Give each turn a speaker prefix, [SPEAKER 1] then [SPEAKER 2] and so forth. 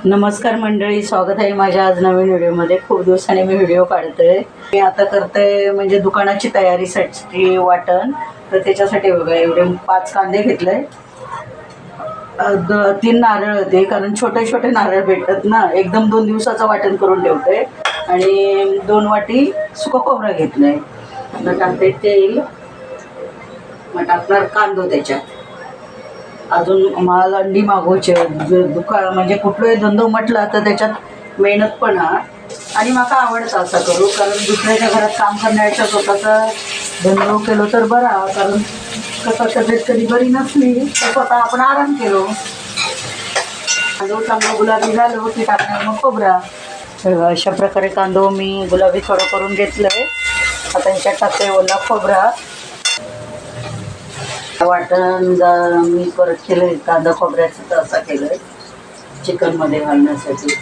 [SPEAKER 1] नमस्कार मंडळी, स्वागत आहे माझ्या आज नवीन व्हिडिओमध्ये। खूप दिवसांनी मी व्हिडिओ काढते। मी आता करते म्हणजे दुकानाची तयारीसाठी वाटण। तर त्याच्यासाठी बघा एवढे 5 कांदे घेतले, 3 नारळ होते, कारण छोटे छोटे नारळ भेटतात ना, एकदम 2 दिवसाचं वाटण करून ठेवते। आणि 2 वाटी सुकं खोबरं घेतलंय। आता टाकते तेल, मग टाकणार कांदो त्याच्यात। अजून मला अंडी मागवचे म्हणजे कुठलाही धंदो म्हटला तर त्याच्यात मेहनत पण आणि मला आवडतं असं करू, कारण दुसऱ्याच्या घरात काम करण्यापेक्षा स्वतःचा धंदो केलो तर बरा। कारण कसं तब्येत कधी बरी नसली तर स्वतः आपण आराम केलो। कांदो चांगला गुलाबी झालो की टाकणार मग खोबरा। अशा प्रकारे कांदो मी गुलाबी थोडं करून घेतलंय। आता ह्याच्यात टाकते ओला खोबरा। वाटण मी परत केलंय कांदा खोबऱ्याचं, तर असं केलंय चिकनमध्ये घालण्यासाठी।